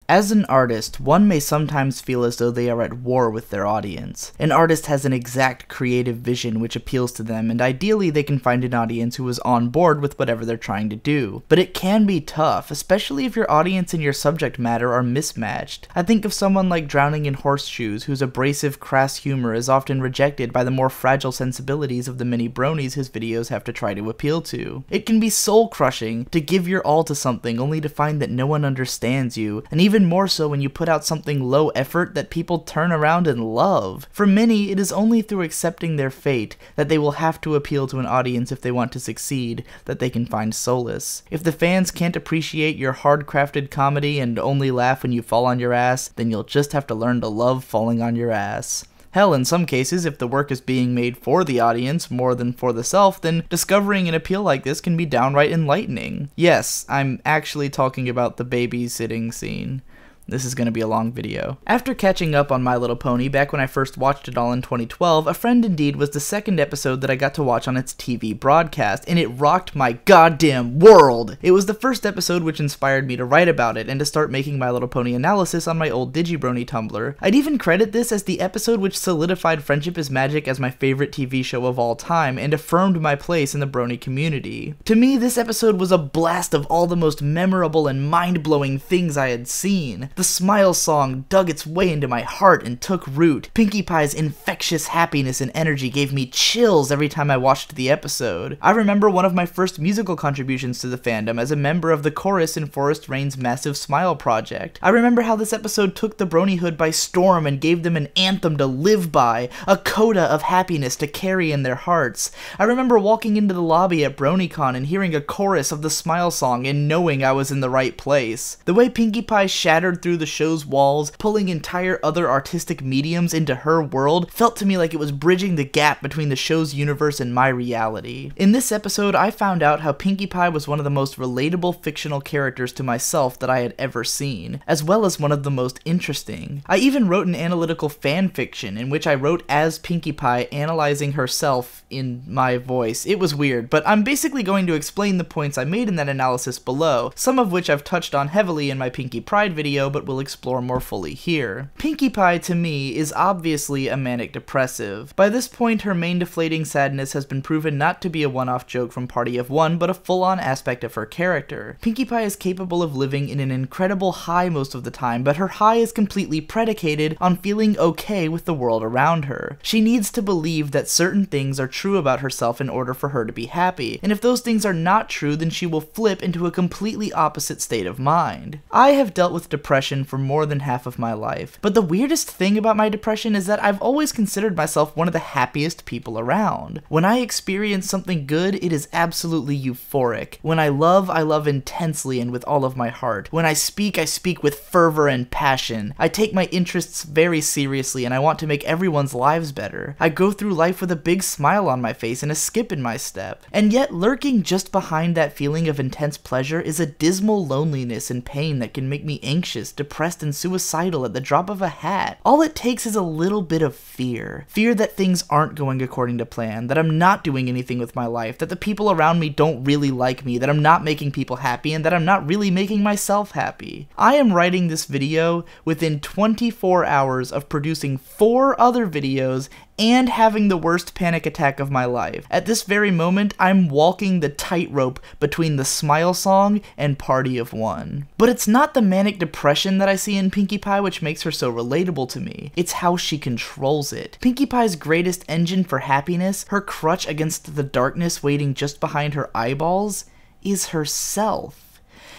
As an artist, one may sometimes feel as though they are at war with their audience. An artist has an exact creative vision which appeals to them, and ideally they can find an audience who is on board with whatever they're trying to do. But it can be tough, especially if your audience and your subject matter are mismatched. I think of someone like Drowning in Horseshoes, whose abrasive, crass humor is often rejected by the more fragile sensibilities of the many bronies his videos have to try to appeal to. It can be soul-crushing to give your all to something only to find that no one understands you, and even more so when you put out something low effort that people turn around and love. For many, it is only through accepting their fate, that they will have to appeal to an audience if they want to succeed, that they can find solace. If the fans can't appreciate your hard-crafted comedy and only laugh when you fall on your ass, then you'll just have to learn to love falling on your ass. Hell, in some cases, if the work is being made for the audience more than for the self, then discovering an appeal like this can be downright enlightening. Yes, I'm actually talking about the babysitting scene. This is going to be a long video. After catching up on My Little Pony back when I first watched it all in 2012, A Friend Indeed was the second episode that I got to watch on its TV broadcast, and it rocked my goddamn world! It was the first episode which inspired me to write about it and to start making My Little Pony analysis on my old Digibrony Tumblr. I'd even credit this as the episode which solidified Friendship is Magic as my favorite TV show of all time and affirmed my place in the brony community. To me, this episode was a blast of all the most memorable and mind-blowing things I had seen. The Smile song dug its way into my heart and took root. Pinkie Pie's infectious happiness and energy gave me chills every time I watched the episode. I remember one of my first musical contributions to the fandom as a member of the chorus in Forest Rain's massive Smile project. I remember how this episode took the bronyhood by storm and gave them an anthem to live by, a coda of happiness to carry in their hearts. I remember walking into the lobby at BronyCon and hearing a chorus of the Smile song and knowing I was in the right place. The way Pinkie Pie shattered through the show's walls, pulling entire other artistic mediums into her world, felt to me like it was bridging the gap between the show's universe and my reality. In this episode, I found out how Pinkie Pie was one of the most relatable fictional characters to myself that I had ever seen, as well as one of the most interesting. I even wrote an analytical fan fiction in which I wrote as Pinkie Pie analyzing herself in my voice. It was weird, but I'm basically going to explain the points I made in that analysis below, some of which I've touched on heavily in my Pinkie Pride video, but we'll explore more fully here. Pinkie Pie, to me, is obviously a manic depressive. By this point, her main deflating sadness has been proven not to be a one-off joke from Party of One, but a full-on aspect of her character. Pinkie Pie is capable of living in an incredible high most of the time, but her high is completely predicated on feeling okay with the world around her. She needs to believe that certain things are true about herself in order for her to be happy, and if those things are not true, then she will flip into a completely opposite state of mind. I have dealt with depression for more than half of my life, but the weirdest thing about my depression is that I've always considered myself one of the happiest people around. When I experience something good, it is absolutely euphoric. When I love intensely and with all of my heart. When I speak with fervor and passion. I take my interests very seriously and I want to make everyone's lives better. I go through life with a big smile on my face and a skip in my step. And yet, lurking just behind that feeling of intense pleasure is a dismal loneliness and pain that can make me anxious, depressed, and suicidal at the drop of a hat. All it takes is a little bit of fear. Fear that things aren't going according to plan, that I'm not doing anything with my life, that the people around me don't really like me, that I'm not making people happy, and that I'm not really making myself happy. I am writing this video within 24 hours of producing 4 other videos and having the worst panic attack of my life. At this very moment, I'm walking the tightrope between the Smile song and Party of One. But it's not the manic depression that I see in Pinkie Pie which makes her so relatable to me. It's how she controls it. Pinkie Pie's greatest engine for happiness, her crutch against the darkness waiting just behind her eyeballs, is herself.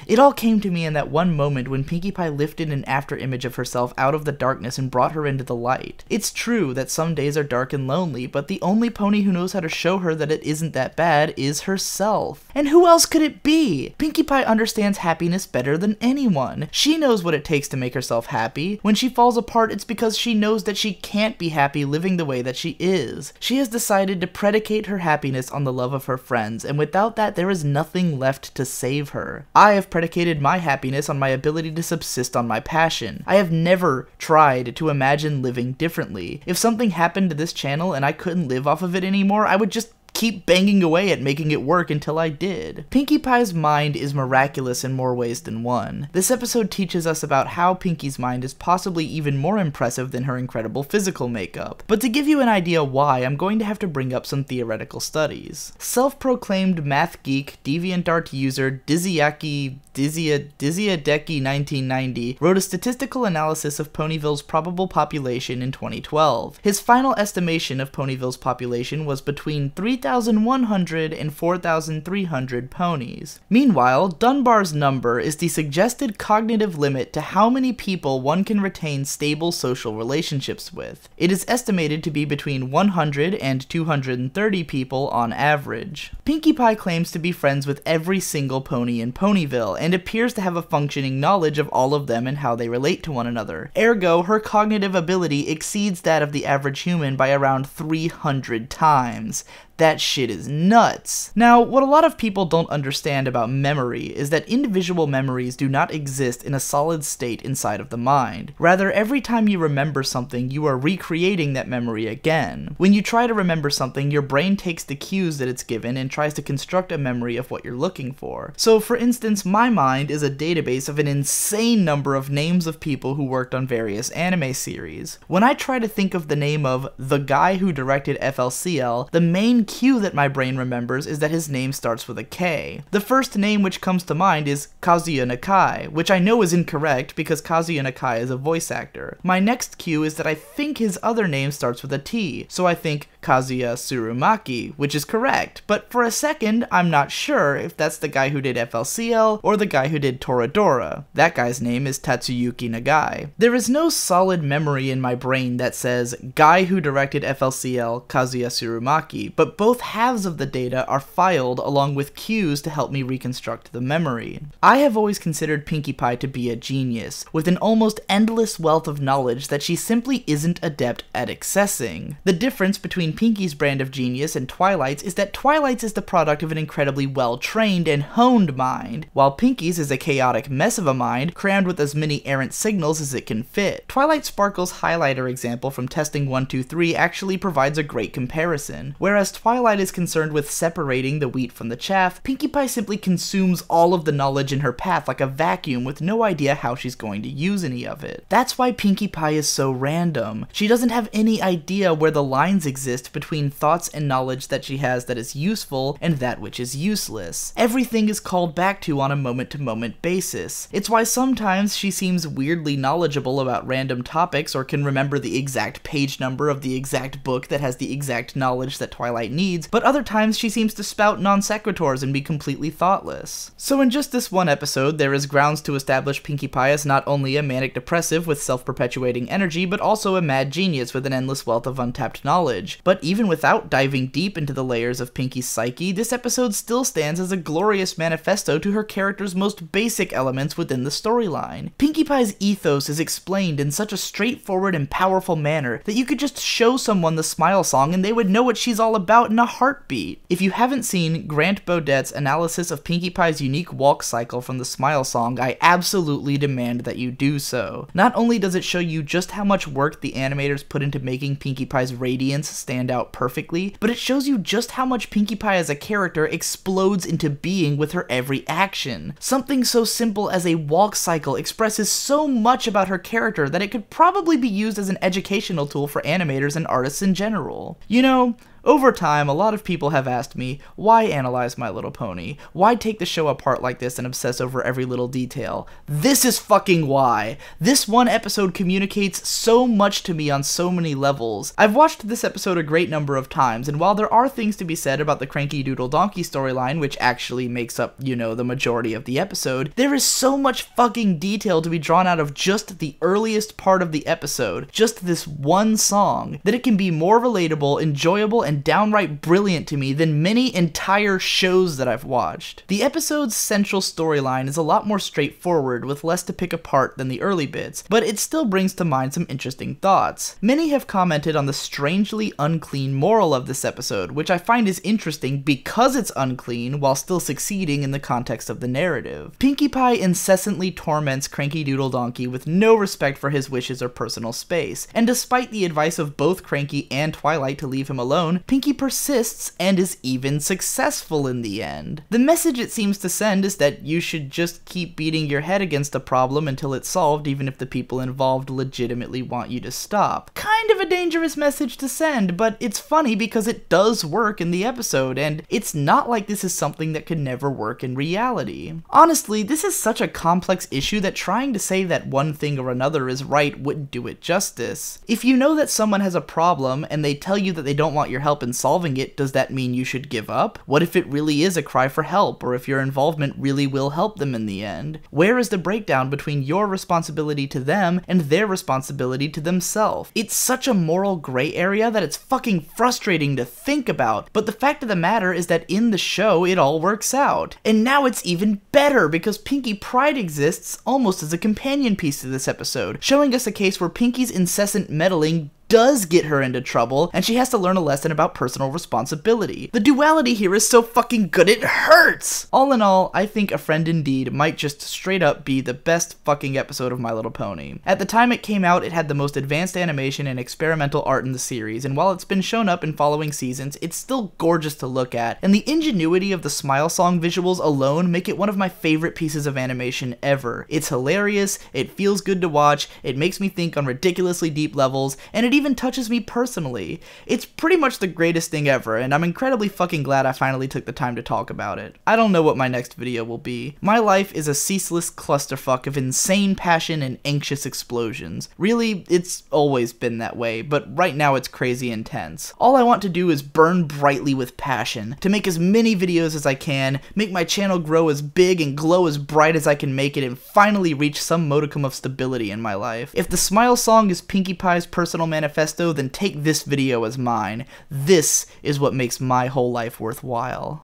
It all came to me in that one moment when Pinkie Pie lifted an after-image of herself out of the darkness and brought her into the light. It's true that some days are dark and lonely, but the only pony who knows how to show her that it isn't that bad is herself. And who else could it be? Pinkie Pie understands happiness better than anyone. She knows what it takes to make herself happy. When she falls apart, it's because she knows that she can't be happy living the way that she is. She has decided to predicate her happiness on the love of her friends, and without that, there is nothing left to save her. I have predicated my happiness on my ability to subsist on my passion. I have never tried to imagine living differently. If something happened to this channel and I couldn't live off of it anymore, I would just keep banging away at making it work until I did. Pinkie Pie's mind is miraculous in more ways than one. This episode teaches us about how Pinkie's mind is possibly even more impressive than her incredible physical makeup. But to give you an idea why, I'm going to have to bring up some theoretical studies. Self-proclaimed math geek, DeviantArt user Dizzyadeki1990 wrote a statistical analysis of Ponyville's probable population in 2012. His final estimation of Ponyville's population was between 3,100 and 4,300 ponies. Meanwhile, Dunbar's number is the suggested cognitive limit to how many people one can retain stable social relationships with. It is estimated to be between 100 and 230 people on average. Pinkie Pie claims to be friends with every single pony in Ponyville, and appears to have a functioning knowledge of all of them and how they relate to one another. Ergo, her cognitive ability exceeds that of the average human by around 300 times. That shit is nuts. Now, what a lot of people don't understand about memory is that individual memories do not exist in a solid state inside of the mind. Rather, every time you remember something, you are recreating that memory again. When you try to remember something, your brain takes the cues that it's given and tries to construct a memory of what you're looking for. So, for instance, my mind is a database of an insane number of names of people who worked on various anime series. When I try to think of the name of the guy who directed FLCL, the main cue that my brain remembers is that his name starts with a K. The first name which comes to mind is Kazuya Nakai, which I know is incorrect because Kazuya Nakai is a voice actor. My next cue is that I think his other name starts with a T, so I think Kazuya Tsurumaki, which is correct, but for a second, I'm not sure if that's the guy who did FLCL or the guy who did Toradora. That guy's name is Tatsuyuki Nagai. There is no solid memory in my brain that says, guy who directed FLCL, Kazuya Tsurumaki, but both halves of the data are filed along with cues to help me reconstruct the memory. I have always considered Pinkie Pie to be a genius, with an almost endless wealth of knowledge that she simply isn't adept at accessing. The difference between Pinkie's brand of genius and Twilight's is that Twilight's is the product of an incredibly well-trained and honed mind, while Pinkie's is a chaotic mess of a mind crammed with as many errant signals as it can fit. Twilight Sparkle's highlighter example from Testing 123 actually provides a great comparison. Whereas Twilight is concerned with separating the wheat from the chaff, Pinkie Pie simply consumes all of the knowledge in her path like a vacuum with no idea how she's going to use any of it. That's why Pinkie Pie is so random. She doesn't have any idea where the lines exist between thoughts and knowledge that she has that is useful and that which is useless. Everything is called back to on a moment-to-moment basis. It's why sometimes she seems weirdly knowledgeable about random topics or can remember the exact page number of the exact book that has the exact knowledge that Twilight needs, but other times she seems to spout non sequiturs and be completely thoughtless. So in just this one episode, there is grounds to establish Pinkie Pie as not only a manic depressive with self-perpetuating energy, but also a mad genius with an endless wealth of untapped knowledge. But even without diving deep into the layers of Pinkie's psyche, this episode still stands as a glorious manifesto to her character's most basic elements within the storyline. Pinkie Pie's ethos is explained in such a straightforward and powerful manner that you could just show someone the Smile Song and they would know what she's all about in a heartbeat. If you haven't seen Grant Baudet's analysis of Pinkie Pie's unique walk cycle from the Smile Song, I absolutely demand that you do so. Not only does it show you just how much work the animators put into making Pinkie Pie's radiance stand out perfectly, but it shows you just how much Pinkie Pie as a character explodes into being with her every action. Something so simple as a walk cycle expresses so much about her character that it could probably be used as an educational tool for animators and artists in general. You know, over time, a lot of people have asked me, why analyze My Little Pony? Why take the show apart like this and obsess over every little detail? This is fucking why! This one episode communicates so much to me on so many levels. I've watched this episode a great number of times, and while there are things to be said about the Cranky Doodle Donkey storyline, which actually makes up, you know, the majority of the episode, there is so much fucking detail to be drawn out of just the earliest part of the episode, just this one song, that it can be more relatable, enjoyable, and downright brilliant to me than many entire shows that I've watched. The episode's central storyline is a lot more straightforward, with less to pick apart than the early bits, but it still brings to mind some interesting thoughts. Many have commented on the strangely unclean moral of this episode, which I find is interesting because it's unclean while still succeeding in the context of the narrative. Pinkie Pie incessantly torments Cranky Doodle Donkey with no respect for his wishes or personal space, and despite the advice of both Cranky and Twilight to leave him alone, Pinkie persists and is even successful in the end. The message it seems to send is that you should just keep beating your head against a problem until it's solved, even if the people involved legitimately want you to stop. Kind of a dangerous message to send, but it's funny because it does work in the episode, and it's not like this is something that could never work in reality. Honestly, this is such a complex issue that trying to say that one thing or another is right wouldn't do it justice. If you know that someone has a problem and they tell you that they don't want your help in solving it, does that mean you should give up? What if it really is a cry for help, or if your involvement really will help them in the end? Where is the breakdown between your responsibility to them and their responsibility to themselves? It's such a moral gray area that it's fucking frustrating to think about, but the fact of the matter is that in the show it all works out. And now it's even better because Pinkie Pride exists almost as a companion piece to this episode, showing us a case where Pinkie's incessant meddling does get her into trouble, and she has to learn a lesson about personal responsibility. The duality here is so fucking good it hurts! All in all, I think A Friend Indeed might just straight up be the best fucking episode of My Little Pony. At the time it came out, it had the most advanced animation and experimental art in the series, and while it's been shown up in following seasons, it's still gorgeous to look at, and the ingenuity of the Smile Song visuals alone make it one of my favorite pieces of animation ever. It's hilarious, it feels good to watch, it makes me think on ridiculously deep levels, and it even touches me personally. It's pretty much the greatest thing ever, and I'm incredibly fucking glad I finally took the time to talk about it. I don't know what my next video will be. My life is a ceaseless clusterfuck of insane passion and anxious explosions. Really, it's always been that way, but right now it's crazy intense. All I want to do is burn brightly with passion, to make as many videos as I can, make my channel grow as big and glow as bright as I can make it, and finally reach some modicum of stability in my life. If the Smile Song is Pinkie Pie's personal manifesto, then take this video as mine. This is what makes my whole life worthwhile.